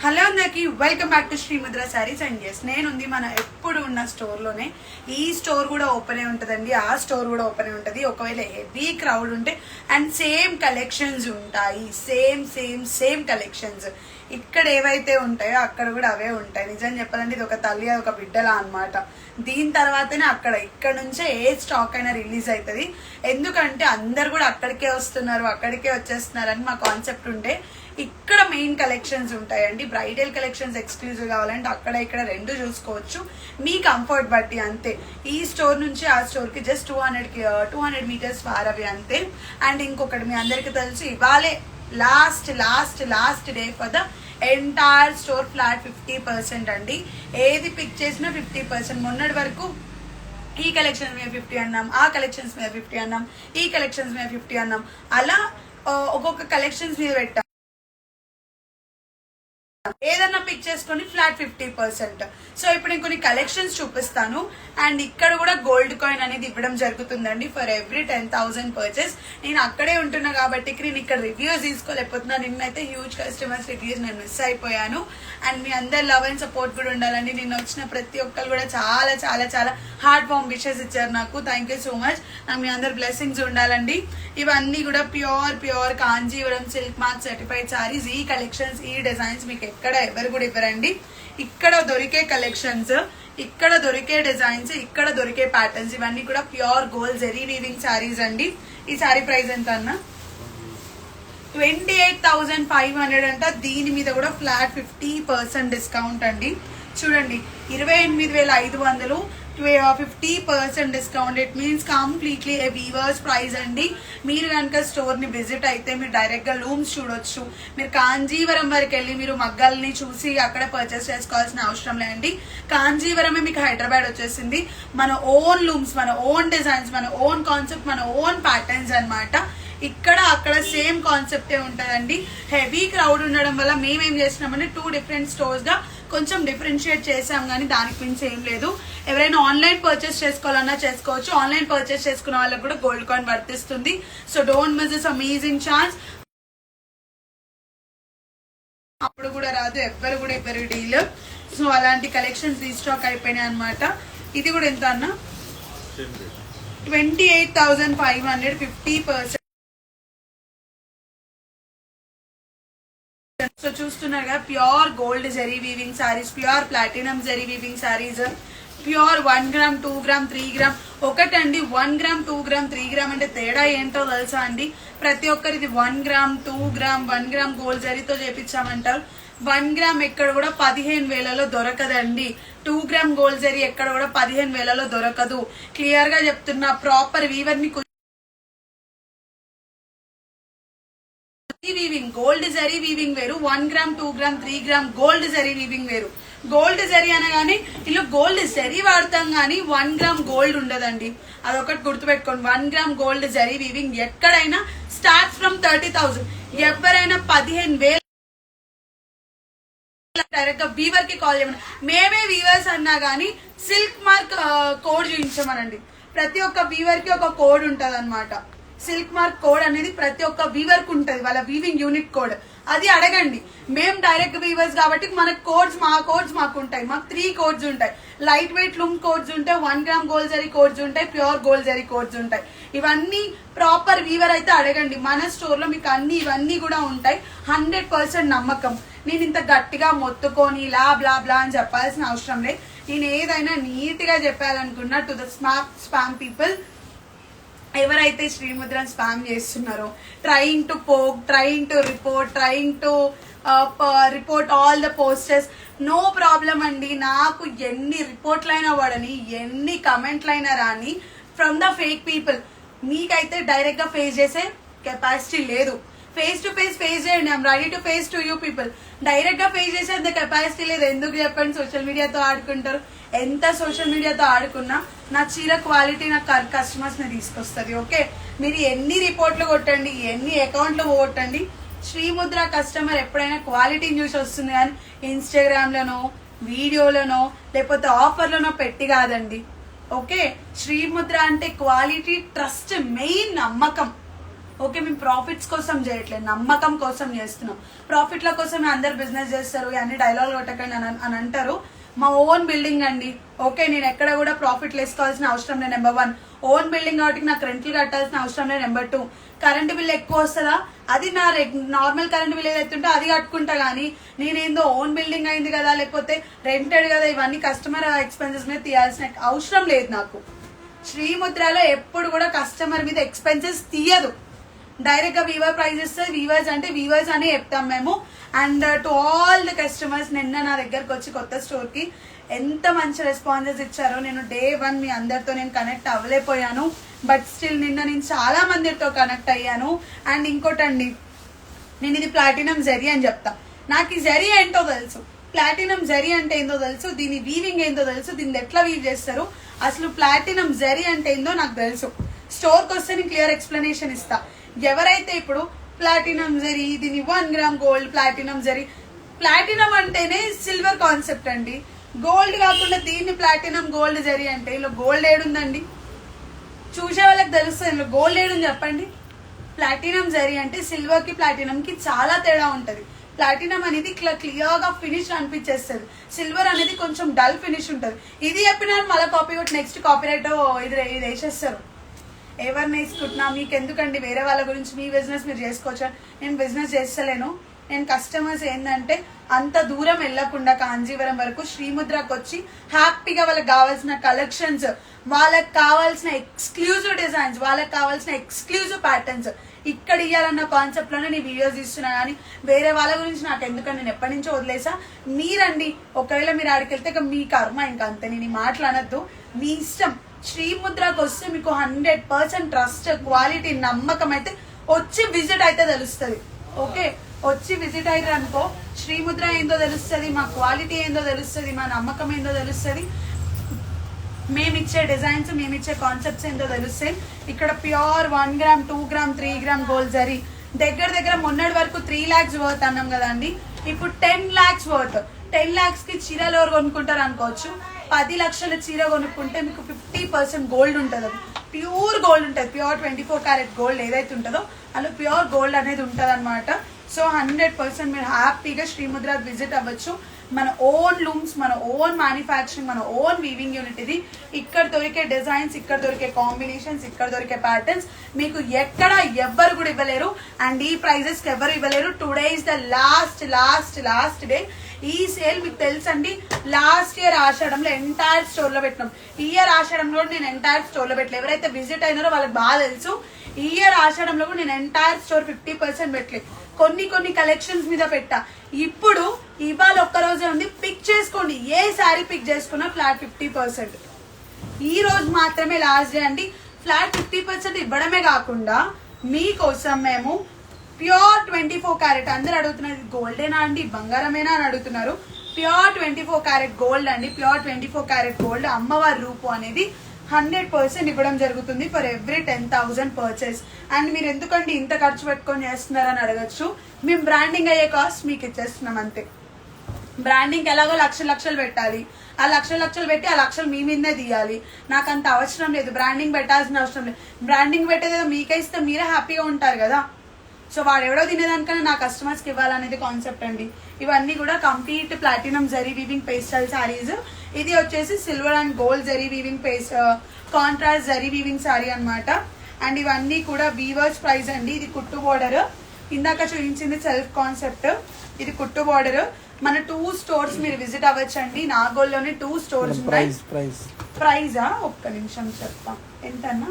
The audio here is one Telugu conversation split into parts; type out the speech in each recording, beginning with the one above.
హలో అందరికి welcome back to Srimudra Sarees and ఎస్ నేనుంది మన ఎప్పుడు ఉన్న స్టోర్లోనే. ఈ స్టోర్ కూడా ఓపెన్ ఉంటుందండి, ఆ స్టోర్ కూడా ఓపెన్ ఉంటుంది. ఒకవేళ హెవీ క్రౌడ్ ఉంటే అండ్ సేమ్ కలెక్షన్స్ ఉంటాయి, సేమ్ కలెక్షన్స్ ఇక్కడ ఏవైతే ఉంటాయో అక్కడ కూడా అవే ఉంటాయి. నిజం చెప్పాలంటే ఇది ఒక తల్లి ఒక బిడ్డలా అనమాట. దీని తర్వాతనే ఇక్కడ నుంచే ఏ స్టాక్ అయినా రిలీజ్ అవుతుంది. ఎందుకంటే అందరు కూడా అక్కడికే వస్తున్నారు, అక్కడికే వచ్చేస్తున్నారు అని మా కాన్సెప్ట్ ఉంటే ఇక్కడ మెయిన్ కలెక్షన్స్ ఉంటాయండి. బ్రైడల్ కలెక్షన్స్ ఎక్స్క్లూజివ్ కావాలంటే అక్కడ ఇక్కడ రెండు చూసుకోవచ్చు, మీ కంఫర్ట్ బట్టి అంతే. ఈ స్టోర్ నుంచి ఆ స్టోర్ కి జస్ట్ 200 మీటర్స్ ఫార్ అవే అంతే. అండ్ ఇంకొకటి మీ అందరికి తెలుసు, ఇవాళే last day for the entire store flat 50% అండి. ఏది పిక్ చేసినా 50%. మొన్నటి వరకు ఈ కలెక్షన్స్ మీద 50 అన్నాం, ఆ కలెక్షన్స్ మీద 50 అన్నాం, ఈ కలెక్షన్స్ మీద 50 అన్నాం, అలా ఒక్కొక్క కలెక్షన్స్ మీద పెట్టాం. ఏదన్నా పిక్ చేసుకొని ఫ్లాట్ 50%. సో ఇప్పుడు నేను కొన్ని కలెక్షన్స్ చూపిస్తాను. అండ్ ఇక్కడ కూడా గోల్డ్ కాయిన్ అనేది ఇవ్వడం జరుగుతుందండి ఫర్ ఎవ్రీ 10,000 పర్చేస్. నేను అక్కడే ఉంటున్నా కాబట్టి నేను ఇక్కడ రివ్యూస్ తీసుకోలేకపోతున్నా. నిన్నైతే హ్యూజ్ కస్టమర్స్ రివ్యూస్ నేను మిస్ అయిపోయాను. అండ్ మీ అందరు లవ్ అండ్ సపోర్ట్ కూడా ఉండాలండి. నిన్న వచ్చిన ప్రతి ఒక్కరు కూడా చాలా చాలా చాలా హార్ట్ వార్మ్ విషెస్ ఇచ్చారు నాకు. Thank you so much. నాకు మీ అందరు బ్లెస్సింగ్స్ ఉండాలండి. ఇవన్నీ కూడా pure Kanjeevaram silk mark certified saris. ఈ కలెక్షన్స్, ఈ డిజైన్స్ మీకు ఎక్కడ ఎవరు కూడా ఇవ్వరండి. ఇక్కడ దొరికే కలెక్షన్స్, ఇక్కడ దొరికే డిజైన్స్, ఇక్కడ దొరికే ప్యాటర్న్స్ ఇవన్నీ కూడా ప్యూర్ గోల్డ్ జెరీ వీవింగ్ సారీస్ అండి. ఈ సారీ ప్రైస్ ఎంత అన్న 28,500 అంట. దీని మీద కూడా ఫ్లాట్ 50% డిస్కౌంట్ అండి. చూడండి 28,500 50% discount. It means completely a weavers price అండి. మీరు కనుక స్టోర్ ని విజిట్ అయితే మీరు డైరెక్ట్ గా లూమ్స్ చూడొచ్చు. మీరు కాంజీవరం వరకు వెళ్ళి మీరు మగ్గల్ని చూసి అక్కడ పర్చేస్ చేసుకోవాల్సిన అవసరం లేదండి. కాంజీవరమే మీకు హైదరాబాద్ వచ్చేసింది. మన ఓన్ లూమ్స్, మన ఓన్ డిజైన్స్, మన ఓన్ కాన్సెప్ట్, మన ఓన్ ప్యాటర్న్స్ అనమాట. ఇక్కడ అక్కడ సేమ్ కాన్సెప్టే ఉంటుందండి. హెవీ క్రౌడ్ ఉండడం వల్ల మేమేం చేస్తున్నామంటే 2 డిఫరెంట్ స్టోర్స్ గా కొంచెం డిఫరెన్షియేట్ చేసాం, కానీ దానికి మించి ఏం లేదు. ఎవరైనా ఆన్లైన్ పర్చేస్ చేసుకోవాలన్నా చేసుకోవచ్చు. ఆన్లైన్ పర్చేస్ చేసుకున్న వాళ్ళకి కూడా గోల్డ్ కాయిన్ వర్తిస్తుంది. So don't miss this amazing chance. అప్పుడు కూడా రాదు, ఎవ్వరు కూడా ఇవ్వరు డీల్. సో అలాంటి కలెక్షన్స్ రీస్టాక్ అయిపోయినాయి అనమాట. ఇది కూడా ఎంత అన్న 28,500 50%. సో చూస్తున్నారు కదా, ప్యూర్ గోల్డ్ జెరీ weaving saris, pure platinum zari weaving saris, pure 1 gram 2 gram 3 gram. ఒకటండి 1 గ్రామ్ 2 గ్రామ్ 3 గ్రామ్ అంటే తేడా ఏంటో తెలుసా అండి? ప్రతి ఒక్కరిది 1 గ్రామ్ 2 గ్రామ్ 1 గ్రామ్ గోల్డ్ జరీతో చేపించామంటారు. 1 గ్రామ్ ఎక్కడ కూడా 15,000లో దొరకదండి. 2 గ్రామ్ గోల్డ్ జరీ ఎక్కడ కూడా 15,000లో దొరకదు. క్లియర్ గా చెప్తున్నా. ప్రాపర్ వీవర్ ని వీవింగ్ గోల్డ్ జరీ వీవింగ్ వేరు, 1 gram 2 gram 3 gram gold zari weaving వేరు. గోల్డ్ జరీ అనగానే ఇలా గోల్డ్ జరీ వాడతాం కానీ 1 గ్రామ్ గోల్డ్ ఉండదండి. అదొకటి గుర్తుపెట్టుకోండి. 1 గ్రామ్ గోల్డ్ జరీ వీవింగ్ ఎక్కడైనా స్టార్ట్ ఫ్రమ్ 30,000. ఎవరైనా 15,000 డైరెక్ట్ గా వీవర్ కి కాల్ చేయమని. మేమే వీవర్స్ అన్నా గానీ సిల్క్ మార్క్ కోడ్ చూపించమనండి. ప్రతి ఒక్క వీవర్ కి ఒక కోడ్ ఉంటది అనమాట. సిల్క్ మార్క్ కోడ్ అనేది ప్రతి ఒక్క వీవర్ కు ఉంటది, వాళ్ళ వీవింగ్ యూనిట్ కోడ్. అది అడగండి. మేము డైరెక్ట్ వీవర్స్ కాబట్టి మన కోడ్స్ మాకు ఉంటాయి. మాకు 3 కోడ్స్ ఉంటాయి. లైట్ వెయిట్ లూమ్ కోడ్స్ ఉంటాయి, 1 గ్రామ్ గోల్డ్ జరీ కోడ్స్ ఉంటాయి, ప్యూర్ గోల్డ్ జరీ కోడ్స్ ఉంటాయి. ఇవన్నీ ప్రాపర్ వీవర్ అయితే అడగండి. మన స్టోర్ లో మీకు ఇవన్నీ కూడా ఉంటాయి. 100% నమ్మకం. నేను ఇంత గట్టిగా మొత్తుకొని బ్లా అని చెప్పాల్సిన అవసరం లేదు. నేను ఏదైనా నీట్ గా చెప్పాలనుకున్నా టు ద స్పామ్ పీపుల్, ఎవరైతే శ్రీముద్రని స్పామ్ చేస్తున్నారో, trying to poke, trying to report all the posters, no problem అండి. నాకు ఎన్ని రిపోర్ట్లైనా వాడని, ఎన్ని కమెంట్లైనా రాని ఫ్రమ్ ద ఫేక్ పీపుల్. మీకైతే డైరెక్ట్ గా ఫేస్ చేసే కెపాసిటీ లేదు. ఫేస్ టు ఫేస్ చేయండి. I'm ready to face to you people. Direct గా ఫేస్ చేసేంత కెపాసిటీ లేదు. ఎందుకు చెప్పండి? సోషల్ మీడియాతో ఆడుకుంటారు. ఎంత సోషల్ మీడియాతో ఆడుకున్నా నా చీర క్వాలిటీ నా కస్టమర్స్ ని తీసుకొస్తుంది. ఓకే, మీరు ఎన్ని రిపోర్ట్లు కొట్టండి, ఎన్ని అకౌంట్లు కొట్టండి, శ్రీముద్ర కస్టమర్ ఎప్పుడైనా క్వాలిటీని చూసి వస్తుంది. కానీ ఇన్స్టాగ్రామ్ లోనో, వీడియోలోనో, లేకపోతే ఆఫర్లోనో పెట్టి కాదండి. ఓకే, శ్రీముద్ర అంటే క్వాలిటీ, ట్రస్ట్, మెయిన్ నమ్మకం. ఓకే, మేము ప్రాఫిట్స్ కోసం చేయట్లేదు, నమ్మకం కోసం చేస్తున్నాం. ప్రాఫిట్ల కోసం అందరు బిజినెస్ చేస్తారు, అన్ని డైలాగ్ కొట్టకండి అని అంటారు. మా ఓన్ బిల్డింగ్ అండి. ఓకే, నేను ఎక్కడ కూడా ప్రాఫిట్ వేసుకోవాల్సిన అవసరం లేదు. నెంబర్ 1 ఓన్ బిల్డింగ్ కాబట్టి నాకు రెంట్లు కట్టాల్సిన అవసరం లేదు. నెంబర్ 2 కరెంట్ బిల్ ఎక్కువ వస్తుందా, అది నా నార్మల్ కరెంట్ బిల్ ఏదైతుంటే అది కట్టుకుంటా. కానీ నేనేందో ఓన్ బిల్డింగ్ అయింది కదా, లేకపోతే రెంటెడ్ కదా, ఇవన్నీ కస్టమర్ ఎక్స్పెన్సెస్ మీద తీయాల్సిన అవసరం లేదు నాకు. శ్రీముద్రలో ఎప్పుడు కూడా కస్టమర్ మీద ఎక్స్పెన్సెస్ తీయదు. డైరెక్ట్ గా వీవర్ ప్రైస్ ఇస్తుంది. వీవర్స్ అంటే వీవర్స్ అనే చెప్తాం మేము. And to all the customers, నిన్న నా దగ్గరకు వచ్చి కొత్త స్టోర్ కి ఎంత మంచి రెస్పాన్సెస్ ఇచ్చారో. నేను డే 1 మీ అందరితో నేను కనెక్ట్ అవ్వలేకపోయాను, బట్ స్టిల్ నిన్న నేను చాలా మందితో కనెక్ట్ అయ్యాను. అండ్ ఇంకోటండి, నేను ఇది ప్లాటినం జరీ అని చెప్తా. నాకు ఈ జరీ ఏంటో తెలుసు, ప్లాటినం జరీ అంటే ఏందో తెలుసు, దీని వీవింగ్ ఏందో తెలుసు, దీన్ని ఎట్లా వీవ్ చేస్తారు, అసలు ప్లాటినం జరీ అంటే ఏందో నాకు తెలుసు. స్టోర్కి వస్తే నేను క్లియర్ ఎక్స్ప్లెనేషన్ ఇస్తా. ఎవరైతే ఇప్పుడు ప్లాటినం జరీ, దీని 1 gram gold platinum zari, platinum అంటేనే సిల్వర్ కాన్సెప్ట్ అండి. గోల్డ్ కాకుండా దీన్ని ప్లాటినం గోల్డ్ జరీ అంటే ఇలా గోల్డ్ ఏడుందండి? చూసే వాళ్ళకి తెలుస్తుంది ఇలా గోల్డ్ ఏడుంది చెప్పండి. ప్లాటినం జరీ అంటే సిల్వర్ కి ప్లాటినం కి చాలా తేడా ఉంటది. ప్లాటినం అనేది ఇట్లా క్లియర్ గా ఫినిష్ అనిపించేస్తుంది, సిల్వర్ అనేది కొంచెం డల్ ఫినిష్ ఉంటది. ఇది చెప్పినా మళ్ళీ కాపీ కొట్టి నెక్స్ట్ కాపీ రైట్ ఇది వేసేస్తారు. ఎవరిని వేసుకుంటున్నా మీకు ఎందుకండి, వేరే వాళ్ళ గురించి మీ బిజినెస్ మీరు చేసుకోవచ్చా. నేను బిజినెస్ చేస్తలేను. నేను కస్టమర్స్ ఏంటంటే అంత దూరం వెళ్లకుండా కాంజీవరం వరకు శ్రీముద్రకు వచ్చి హ్యాపీగా వాళ్ళకి కావాల్సిన కలెక్షన్స్, వాళ్ళకి కావాల్సిన ఎక్స్క్లూజివ్ డిజైన్స్, వాళ్ళకి కావాల్సిన ఎక్స్క్లూజివ్ ప్యాటర్న్స్ ఇక్కడ ఇవ్వాలన్న కాన్సెప్ట్ లోనే నేను వీడియోస్ ఇస్తున్నా. కానీ వేరే వాళ్ళ గురించి నాకు ఎందుకంటే నేను ఎప్పటి నుంచో వదిలేసా. మీరండి ఒకవేళ మీరు ఆడికి వెళ్తే ఇక మీ కర్మ, ఇంకా అంతే. నేను మాట్లాడద్దు, మీ ఇష్టం. శ్రీముద్రకు వస్తే మీకు 100% ట్రస్ట్, క్వాలిటీ, నమ్మకం అయితే వచ్చి విజిట్ అయితే తెలుస్తుంది. ఓకే, వచ్చి విజిట్ అయితే అనుకో శ్రీముద్ర ఏందో తెలుస్తుంది, మా క్వాలిటీ ఏందో తెలుస్తుంది, మా నమ్మకం ఏందో తెలుస్తుంది, మేమిచ్చే డిజైన్స్, మేమిచ్చే కాన్సెప్ట్స్ ఏందో తెలుస్తాయి. ఇక్కడ pure 1 gram 2 gram 3 gram gold zari దగ్గర మొన్నటి వరకు 3 lakhs వర్త్ అన్నాం కదండి, ఇప్పుడు 10 lakhs వర్త్. 10 lakhs కి చీరలు ఎవరు కొనుక్కుంటారు అనుకోవచ్చు. 10 లక్షల చీర కొనుక్కుంటే మీకు 50% గోల్డ్ ఉంటుంది. అది ప్యూర్ గోల్డ్ ఉంటుంది. ప్యూర్ 24 క్యారెట్ గోల్డ్ ఏదైతే ఉంటుందో అలా ప్యూర్ గోల్డ్ అనేది ఉంటుంది అనమాట. సో 100% మీరు హ్యాపీగా శ్రీముద్ర విజిట్ అవ్వచ్చు. మన ఓన్ లూమ్స్, మన ఓన్ మ్యానుఫ్యాక్చరింగ్, మన ఓన్ వీవింగ్ యూనిట్ ఇది. ఇక్కడ దొరికే డిజైన్స్, ఇక్కడ దొరికే కాంబినేషన్స్, ఇక్కడ దొరికే ప్యాటర్న్స్ మీకు ఎక్కడ ఎవ్వరు కూడా ఇవ్వలేరు. అండ్ ఈ ప్రైజెస్ కి ఎవరు ఇవ్వలేరు. Today is the last day. ఈ సేల్ మీకు తెలుసండి, లాస్ట్ ఇయర్ ఆషాఢంలో ఎంటైర్ స్టోర్ లో పెట్టినాం. ఈ ఇయర్ ఆషాఢంలో నేను ఎంటైర్ స్టోర్ లో పెట్టలేదు. ఎవరైతే విజిట్ అయినారో వాళ్ళకి బాగా తెలుసు. ఈ ఇయర్ ఆషాఢంలో కూడా నేను ఎంటైర్ స్టోర్ 50% పెట్టలేదు. కొన్ని కలెక్షన్స్ మీద పెట్టా. ఇప్పుడు ఇవాళ ఒక్కరోజే ఉంది, పిక్ చేసుకోండి. ఏ శారీ పిక్ చేసుకున్నా ఫ్లాట్ 50%. ఈ రోజు మాత్రమే లాస్ట్ డే అండి. ఫ్లాట్ 50% ఇవ్వడమే కాకుండా మీకోసం మేము ప్యూర్ 24 క్యారెట్, అందరు అడుగుతున్నారు గోల్డేనా అండి, బంగారమేనా అని అడుగుతున్నారు. ప్యూర్ 24 క్యారెట్ గోల్డ్ అండి. ప్యూర్ 24 క్యారెట్ గోల్డ్ అమ్మవారి రూపు అనేది 100% ఇవ్వడం జరుగుతుంది ఫర్ ఎవ్రీ 10,000 పర్చేస్. అండ్ మీరు ఎందుకండి ఇంత ఖర్చు పెట్టుకొని చేస్తున్నారని అడగచ్చు. మేము బ్రాండింగ్ అయ్యే కాస్ట్ మీకు ఇచ్చేస్తున్నాం అంతే. బ్రాండింగ్ ఎలాగో లక్షలు పెట్టాలి. ఆ లక్షలు పెట్టి ఆ లక్షలు మీ మీదే తీయాలి. నాకు అంత అవసరం లేదు, బ్రాండింగ్ పెట్టాల్సిన అవసరం లేదు. బ్రాండింగ్ పెట్టేదేదో మీకే ఇస్తే మీరే హ్యాపీగా ఉంటారు కదా. సో వాడు ఎవడో తినేదానికన్నా నా కస్టమర్స్కి ఇవ్వాలనేది కాన్సెప్ట్ అండి. ఇవన్నీ కూడా complete platinum zari weaving pastel saris. ఇది వచ్చేసి silver and gold zari weaving contrast zari weaving sari అనమాట. అండ్ ఇవన్నీ కూడా వీవర్స్ ప్రైస్ అండి. ఇది కుట్టు బోర్డర్, ఇందాక చూపించింది సెల్ఫ్ కాన్సెప్ట్, ఇది కుట్టు బోర్డర్. మన 2 స్టోర్స్ మీరు విజిట్ అవ్వచ్చండి. నాగోల్లోనే 2 స్టోర్స్ ఉన్నాయి. ప్రైజా ఒక్క నిమిషం చెప్తా ఎంతన్నా,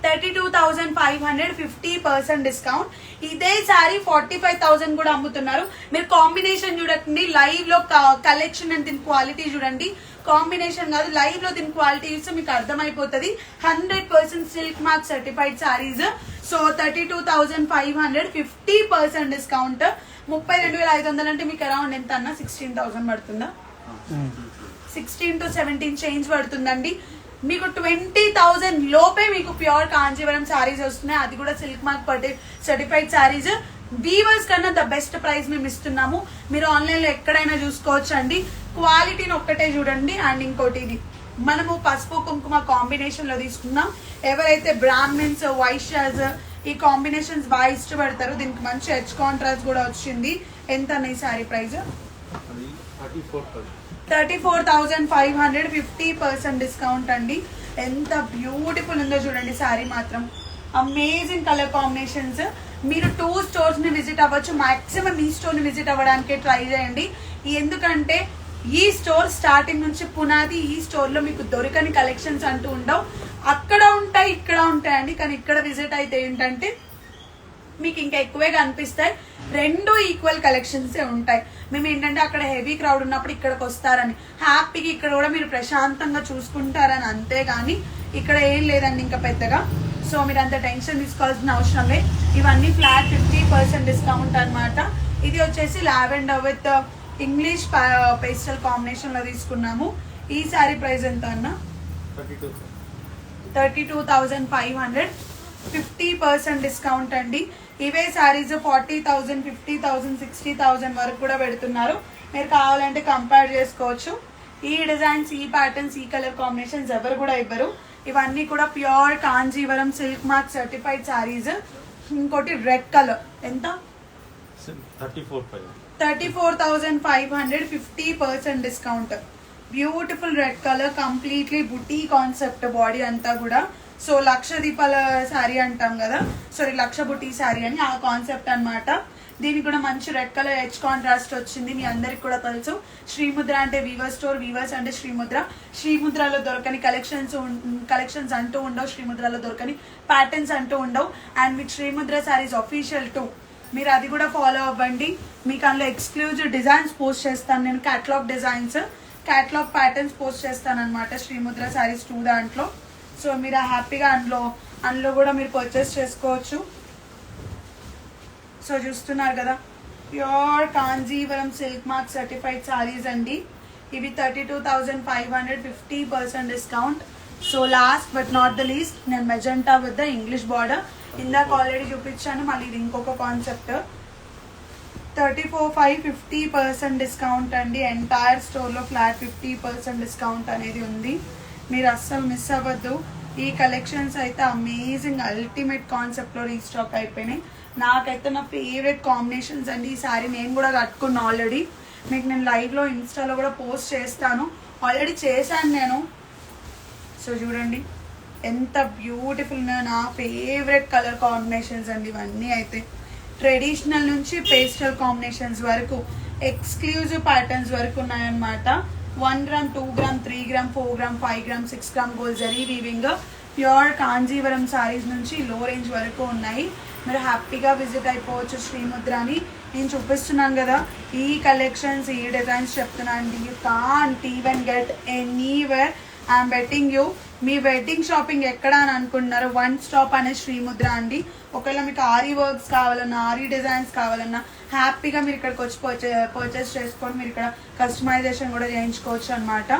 32,500, 50% డిస్కౌంట్. ఇదే సారీ 45,000 కూడా అమ్ముతున్నారు. మీరు కాంబినేషన్ చూడండి, లైవ్ లో కలెక్షన్ అండ్ దీని క్వాలిటీ చూడండి. కాంబినేషన్ కాదు, లైవ్ లో దీని క్వాలిటీ చూస్తే మీకు అర్థమైపోతుంది. 100% silk mark certified saris. So 32,500, 50% discount. 32,500 అంటే మీకు అరౌండ్ ఎంత అన్న 16,000 పడుతుందా? 16 to 17 చేంజ్ పడుతుందండి. మీకు 20,000 లోపే మీకు ప్యూర్ కాంజీవరం శారీస్ వస్తున్నాయి. అది కూడా silk mark certified saris. Weavers కన్నా ద బెస్ట్ ప్రైస్ మేము ఇస్తున్నాము. మీరు ఆన్లైన్ లో ఎక్కడైనా చూసుకోవచ్చు అండి. క్వాలిటీని ఒక్కటే చూడండి. అండ్ ఇంకోటి ఇది మనము పసుపు కుంకుమ కాంబినేషన్ లో తీసుకున్నాం. ఎవరైతే బ్రాహ్మిన్స్ వైశ్యాస్ ఈ కాంబినేషన్స్ బాగా ఇష్టపడతారు, దీనికి మంచి హెచ్ కాంట్రాస్ట్ కూడా వచ్చింది. ఎంత అన్న ఈ సారీ ప్రైస్? 34,500, 50% డిస్కౌంట్ అండి. ఎంత బ్యూటిఫుల్ ఉందో చూడండి సారీ మాత్రం. Amazing colour combinations. మీరు 2 స్టోర్స్ ని విజిట్ అవ్వచ్చు, మాక్సిమం ఈ స్టోర్ ని విజిట్ అవ్వడానికి ట్రై చేయండి. ఎందుకంటే ఈ స్టోర్ స్టార్టింగ్ నుంచి పునాది. ఈ స్టోర్ లో మీకు దొరకని కలెక్షన్స్ అంటూ ఉండవు. అక్కడ ఉంటాయి, ఇక్కడ ఉంటాయండి. కానీ ఇక్కడ విజిట్ అయితే ఏంటంటే మీకు ఇంకా ఎక్కువగా అనిపిస్తాయి. 2 ఈక్వల్ కలెక్షన్స్ ఉంటాయి. మేము ఏంటంటే అక్కడ హెవీ క్రౌడ్ ఉన్నప్పుడు ఇక్కడికి వస్తారని, హ్యాపీగా ఇక్కడ కూడా మీరు ప్రశాంతంగా చూసుకుంటారని, అంతేగాని ఇక్కడ ఏం లేదండి ఇంకా పెద్దగా. సో మీరు అంత టెన్షన్ తీసుకోవాల్సిన అవసరం లేదు. ఇవన్నీ ఫ్లాట్ 50% డిస్కౌంట్ అనమాట. ఇది వచ్చేసి lavender with English pastel combination లో తీసుకున్నాము. ఈ సారీ ప్రైస్ ఎంత అన్న? 32,500, 50% డిస్కౌంట్ అండి. ఇవే సారీస్ 40,000, 50,000, 60,000 వరకు కూడా పెడుతున్నారు. మీరు కావాలంటే కంపేర్ చేసుకోవచ్చు. ఈ డిజైన్స్, ఈ ప్యాటర్న్స్, ఈ కలర్ కాంబినేషన్స్ ఎవరు కూడా ఇవ్వరు. ఇవన్నీ కూడా pure Kanjeevaram silk mark certified saris. ఇంకోటి రెడ్ కలర్ ఎంత? 34,500, 50% discount. Beautiful red colour, completely బుటీ కాన్సెప్ట్ బాడీ అంతా కూడా. సో లక్ష దీపాల శారీ అంటాం కదా, సో లక్ష బుటీ శారీ అని ఆ కాన్సెప్ట్ అనమాట. దీనికి కూడా మంచి రెడ్ కలర్ హెచ్ కాంట్రాస్ట్ వచ్చింది. మీ అందరికి కూడా తెలుసు శ్రీముద్ర అంటే వీవర్ స్టోర్, వీవర్స్ అంటే శ్రీముద్ర. శ్రీముద్రలో దొరకని కలెక్షన్స్ అంటూ ఉండవు, శ్రీముద్రలో దొరకని ప్యాటర్న్స్ అంటూ ఉండవు. అండ్ మీకు శ్రీముద్ర శారీస్ అఫీషియల్ టూ, మీరు అది కూడా ఫాలో అవ్వండి. మీకు అందులో ఎక్స్క్లూజివ్ డిజైన్స్ పోస్ట్ చేస్తాను నేను, catalogue designs, catalogue patterns post చేస్తాను అనమాట శ్రీముద్ర శారీస్ 2 దాంట్లో. సో మీరు హ్యాపీగా అందులో కూడా మీరు పర్చేస్ చేసుకోవచ్చు. సో చూస్తున్నారు కదా, pure Kanjeevaram silk mark certified sarees అండి. ఇవి 32,500, 50% discount. So last but not the least, నేను magenta with the English border ఇందాక ఆల్రెడీ చూపించాను, మళ్ళీ ఇది ఇంకొక కాన్సెప్ట్. 34,500, 50% డిస్కౌంట్ అండి. ఎంటైర్ స్టోర్లో ఫ్లాట్ 50% డిస్కౌంట్ అనేది ఉంది. మీరు అస్సలు మిస్ అవ్వద్దు. ఈ కలెక్షన్స్ అయితే అమేజింగ్ అల్టిమేట్ కాన్సెప్ట్లో రీస్టాక్ అయిపోయినాయి. నాకైతే నా ఫేవరెట్ కాంబినేషన్స్ అండి. ఈ సారీ నేను కూడా కట్టుకున్నా ఆల్రెడీ. మీకు నేను లైవ్లో ఇన్స్టాలో కూడా పోస్ట్ చేస్తాను, ఆల్రెడీ చేశాను నేను. సో చూడండి ఎంత బ్యూటిఫుల్ ఉన్నాయో. నా ఫేవరెట్ కలర్ కాంబినేషన్స్ అండి ఇవన్నీ. అయితే ట్రెడిషనల్ నుంచి పేస్టల్ కాంబినేషన్స్ వరకు, ఎక్స్క్లూజివ్ ప్యాటర్న్స్ వరకు ఉన్నాయన్నమాట. 1 gram, 2 gram, 3 gram, 4 gram, 5 gram, 6 gram gold zari weaving pure Kanjeevaram saris నుంచి లో రేంజ్ వరకు ఉన్నాయి. మీరు హ్యాపీగా విజిట్ అయిపోవచ్చు శ్రీముద్రాని. నేను చూపిస్తున్నాను కదా ఈ కలెక్షన్స్, ఈ డిజైన్స్ చెప్తున్నాను అండి. You can't even get anywhere. I'm betting you, me wedding shopping ఎక్కడ అని అనుకుంటున్నారు, 1 స్టాప్ అనే శ్రీముద్ర అండి. ఒకవేళ మీకు ఆరీ వర్క్స్ కావాలన్నా, ఆరీ డిజైన్స్ కావాలన్నా హ్యాపీగా మీరు ఇక్కడికి వచ్చి పర్చేస్ చేసుకొని మీరు ఇక్కడ కస్టమైజేషన్ కూడా చేయించుకోవచ్చు అనమాట.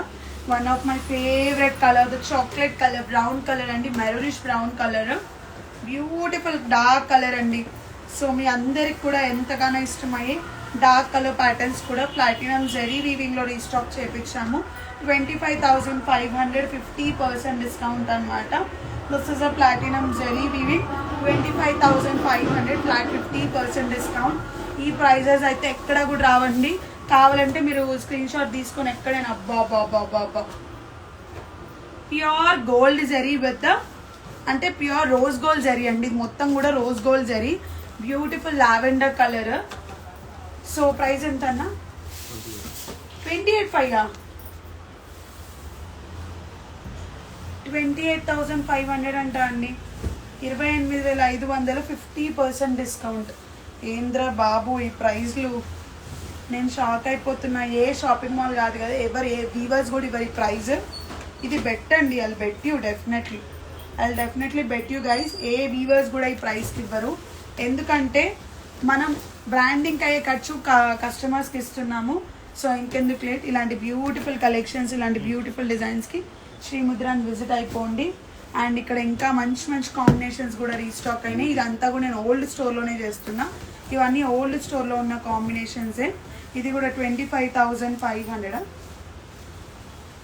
One of my favourite colour the chocolate colour, brown colour అండి, maroonish brown colour, beautiful dark colour అండి. సో మీ అందరికి కూడా ఎంతగానో ఇష్టమయ్యే డార్క్ కలర్ ప్యాటర్న్స్ కూడా ప్లాటినం జెరీ వీవింగ్లో రీస్టాక్ చేయించాము. 25,500, 50% డిస్కౌంట్ అనమాట. This is a platinum zari weaving, 25,500 flat 50% discount. ఈ ప్రైజెస్ అయితే ఎక్కడ కూడా రావండి. కావాలంటే మీరు స్క్రీన్ షాట్ తీసుకొని ఎక్కడైనా అబ్బా బాబా బాబా ప్యూర్ గోల్డ్ జరీ విత్ అంటే ప్యూర్ రోజ్ గోల్డ్ జరీ అండి. ఇది మొత్తం కూడా rose gold zari, beautiful lavender colour. So price ఎంత అన్నా? 28,500, 28,500 అంట అండి. 28,500, 50% డిస్కౌంట్. ఏంద్రా బాబు ఈ ప్రైస్లు, నేను షాక్ అయిపోతున్నా. ఏ షాపింగ్ మాల్ కాదు కదా, ఏ వీవర్స్ కూడా ఇవ్వరు ఈ ప్రైస్. ఇది బెట్ అండి, I'll bet you definitely, I'll definitely bet you guys. A weavers కూడా ఈ ప్రైస్కి ఇవ్వరు. ఎందుకంటే మనం బ్రాండింగ్ అయ్యే ఖర్చు కస్టమర్స్కి ఇస్తున్నాము. సో ఇంకెందుకు లేట్, ఇలాంటి బ్యూటిఫుల్ కలెక్షన్స్, ఇలాంటి బ్యూటిఫుల్ డిజైన్స్కి శ్రీముద్రాన్ని విజిట్ అయిపోండి. అండ్ ఇక్కడ ఇంకా మంచి మంచి కాంబినేషన్స్ కూడా రీస్టాక్ అయినాయి. ఇదంతా కూడా నేను ఓల్డ్ స్టోర్లోనే చేస్తున్నా. ఇవన్నీ ఓల్డ్ స్టోర్లో ఉన్న కాంబినేషన్సే. ఇది కూడా 25,500,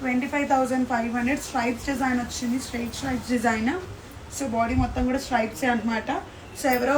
25,500 స్ట్రైప్స్ డిజైన్ వచ్చింది, straight stripes design. So body మొత్తం కూడా స్ట్రైప్సే అనమాట. సో ఎవరో